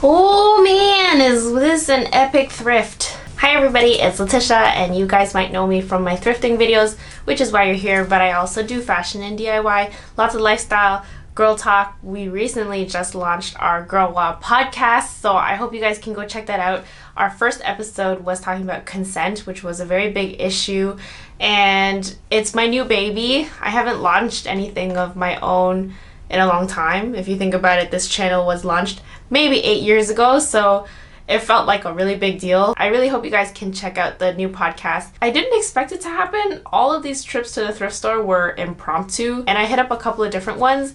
Oh man, is this an epic thrift. Hi everybody, it's Letitia, and you guys might know me from my thrifting videos, which is why you're here, but I also do fashion and DIY, lots of lifestyle, girl talk. We recently just launched our Girl Wow podcast, so I hope you guys can go check that out. Our first episode was talking about consent, which was a very big issue, and it's my new baby. I haven't launched anything of my own in a long time. If you think about it, this channel was launched maybe 8 years ago, so it felt like a really big deal. I really hope you guys can check out the new podcast. I didn't expect it to happen. All of these trips to the thrift store were impromptu, and I hit up a couple of different ones,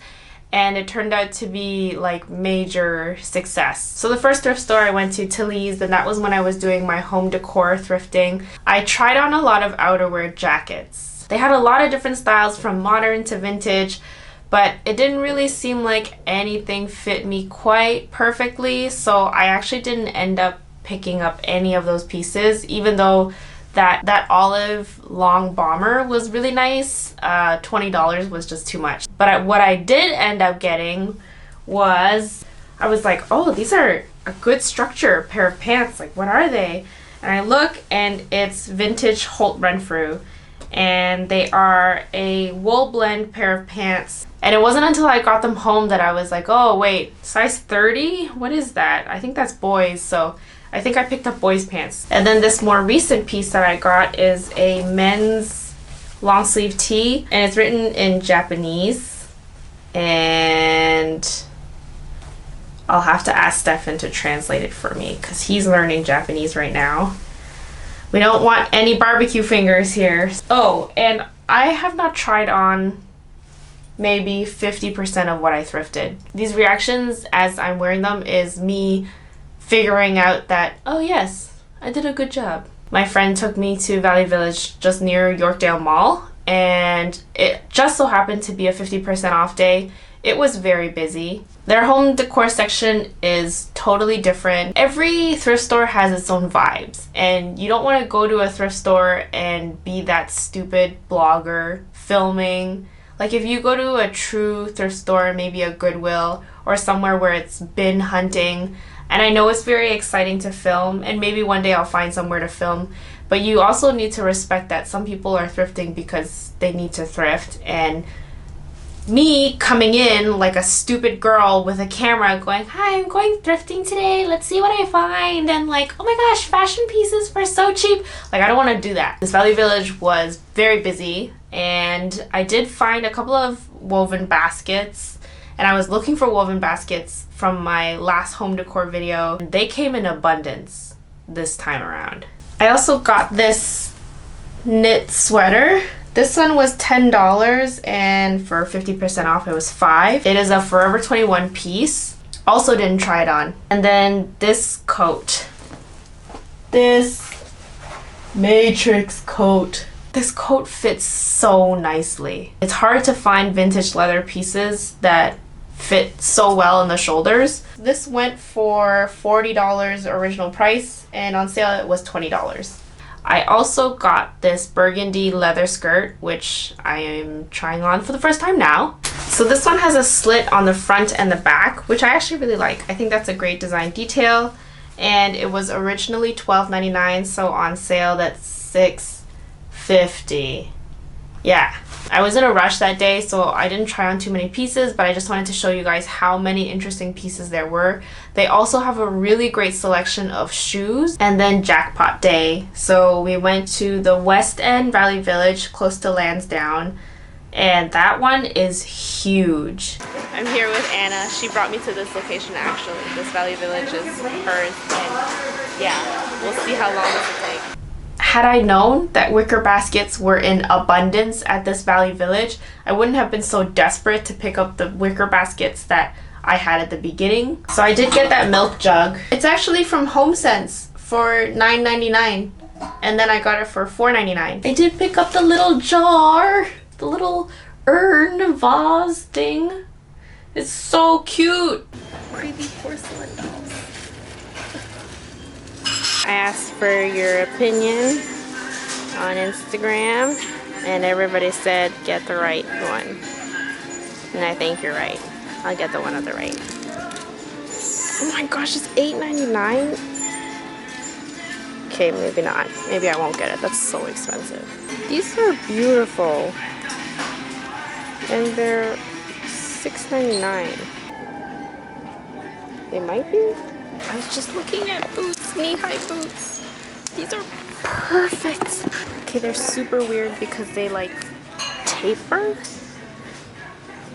and it turned out to be like major success. So the first thrift store I went to Lee's, and that was when I was doing my home decor thrifting. I tried on a lot of outerwear jackets. They had a lot of different styles from modern to vintage, but it didn't really seem like anything fit me quite perfectly, so I actually didn't end up picking up any of those pieces, even though that olive long bomber was really nice. $20 was just too much. But what I did end up getting was, I was like, oh, these are a good structure pair of pants. Like, what are they? And I look, and it's vintage Holt Renfrew, and they are a wool blend pair of pants. And it wasn't until I got them home that I was like, oh wait, size 30? What is that? I think that's boys, so I think I picked up boys pants. And then this more recent piece that I got is a men's long sleeve tee, and it's written in Japanese, and I'll have to ask Stefan to translate it for me because he's learning Japanese right now. We don't want any barbecue fingers here. Oh, and I have not tried on maybe 50% of what I thrifted. These reactions as I'm wearing them is me figuring out that, oh yes, I did a good job. My friend took me to Valley Village just near Yorkdale Mall, and it just so happened to be a 50% off day. It was very busy. Their home decor section is totally different. Every thrift store has its own vibes, and you don't want to go to a thrift store and be that stupid blogger filming. Like, if you go to a true thrift store, maybe a Goodwill or somewhere where it's bin hunting, and I know it's very exciting to film, and maybe one day I'll find somewhere to film, but you also need to respect that some people are thrifting because they need to thrift, and me coming in like a stupid girl with a camera going, hi, I'm going thrifting today, let's see what I find, and like, oh my gosh, fashion pieces for so cheap. Like, I don't want to do that. This Valley Village was very busy, and I did find a couple of woven baskets, and I was looking for woven baskets from my last home decor video. They came in abundance this time around. I also got this knit sweater. This one was $10, and for 50% off it was $5. It is a Forever 21 piece. Also didn't try it on. And then this coat. This Matrix coat. This coat fits so nicely. It's hard to find vintage leather pieces that fit so well in the shoulders. This went for $40 original price, and on sale it was $20. I also got this burgundy leather skirt, which I am trying on for the first time now. So this one has a slit on the front and the back, which I actually really like. I think that's a great design detail, and it was originally $12.99, so on sale that's $6.50. Yeah, I was in a rush that day, so I didn't try on too many pieces, but I just wanted to show you guys how many interesting pieces there were. They also have a really great selection of shoes. And then jackpot day. So we went to the West End Valley Village, close to Lansdowne, and that one is huge. I'm here with Anna. She brought me to this location actually. This Valley Village is hers, and yeah, we'll see how long this will take. Had I known that wicker baskets were in abundance at this Valley Village, I wouldn't have been so desperate to pick up the wicker baskets that I had at the beginning. So I did get that milk jug. It's actually from HomeSense for $9.99, and then I got it for $4.99. I did pick up the little jar, the little urn vase thing. It's so cute. Creepy porcelain dolls. I asked for your opinion on Instagram, and everybody said get the right one. And I think you're right. I'll get the one on the right. Oh my gosh, it's $8.99. Okay, maybe not. Maybe I won't get it. That's so expensive. These are beautiful. And they're $6.99. They might be. I was just looking at boots, knee-high boots. These are perfect. Okay, they're super weird because they like taper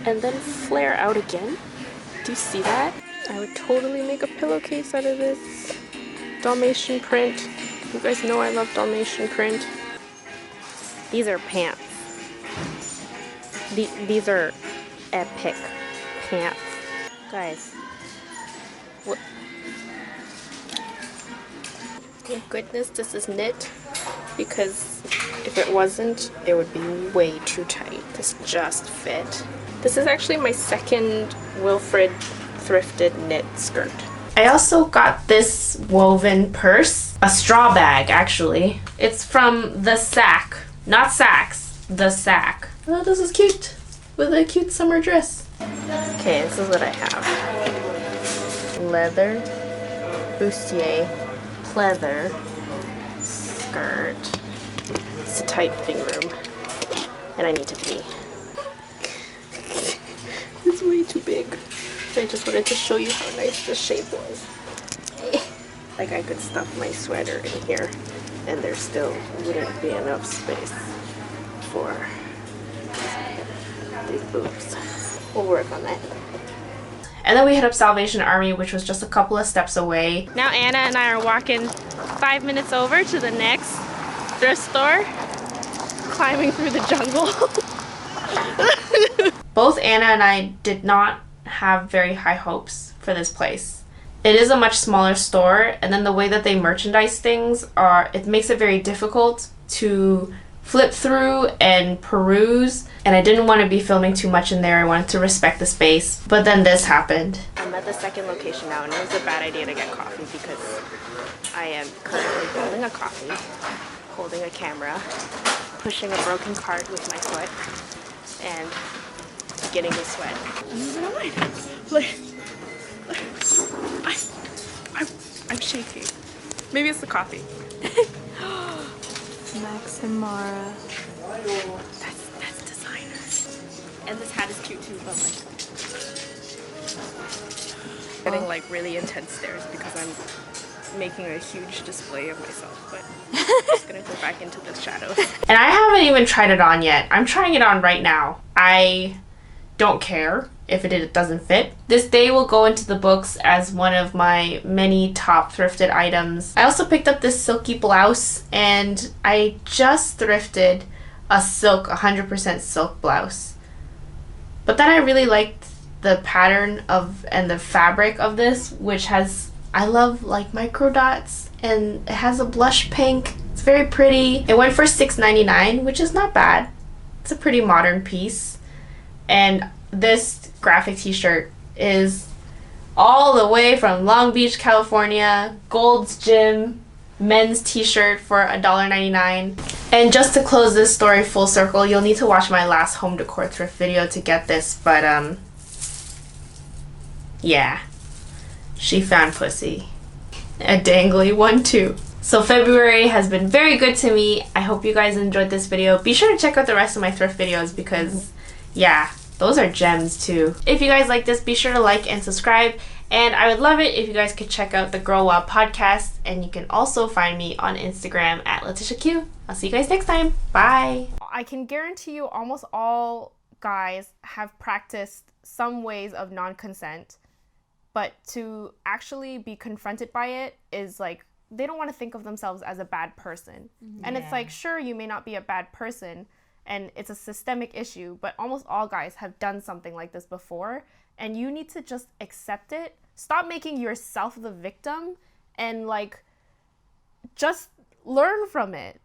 and then flare out again. Do you see that? I would totally make a pillowcase out of this. Dalmatian print. You guys know I love Dalmatian print. These are pants. These are epic pants. Guys. What? Thank goodness this is knit, because if it wasn't, it would be way too tight. This just fit. This is actually my second Wilfred thrifted knit skirt. I also got this woven purse, a straw bag actually. It's from The Sack, not Saks, The Sack. Oh, this is cute, with a cute summer dress. Okay, this is what I have. Leather, bustier, pleather, skirt. It's a tight fitting room, and I need to pee. It's way too big. I just wanted to show you how nice the shape was. Like I could stuff my sweater in here and there still wouldn't be enough space for these boobs. We'll work on that. And then we hit up Salvation Army, which was just a couple of steps away. Now Anna and I are walking 5 minutes over to the next thrift store, climbing through the jungle. Both Anna and I did not have very high hopes for this place. It is a much smaller store, and then the way that they merchandise things it makes it very difficult to flip through and peruse, and I didn't want to be filming too much in there. I wanted to respect the space, but then this happened. I'm at the second location now, and it was a bad idea to get coffee because I am currently holding a coffee, holding a camera, pushing a broken cart with my foot, and getting to sweat. I'm shaking. Maybe it's the coffee. Max and Mara. That's designer. And this hat is cute too, but like getting like really intense stares because I'm making a huge display of myself, but I'm just gonna go back into the shadows. And I haven't even tried it on yet. I'm trying it on right now. I don't care if it doesn't fit. This day will go into the books as one of my many top thrifted items. I also picked up this silky blouse, and I just thrifted a silk, 100% silk blouse. But then I really liked the pattern and the fabric of this, which has, I love like micro dots, and it has a blush pink. It's very pretty. It went for $6.99, which is not bad. It's a pretty modern piece. And this graphic t-shirt is all the way from Long Beach, California. Gold's Gym men's t-shirt for $1.99. And just to close this story full circle, you'll need to watch my last home decor thrift video to get this, but yeah, she found pussy. A dangly one too. So February has been very good to me. I hope you guys enjoyed this video. Be sure to check out the rest of my thrift videos because yeah, those are gems too. If you guys like this, be sure to like and subscribe. And I would love it if you guys could check out the Girl Wow podcast. And you can also find me on Instagram at Letitia-Q. I'll see you guys next time. Bye. I can guarantee you almost all guys have practiced some ways of non-consent. But to actually be confronted by it is like, they don't want to think of themselves as a bad person. Yeah. And it's like, sure, you may not be a bad person, and it's a systemic issue, but almost all guys have done something like this before, and you need to just accept it. Stop making yourself the victim, and like just learn from it.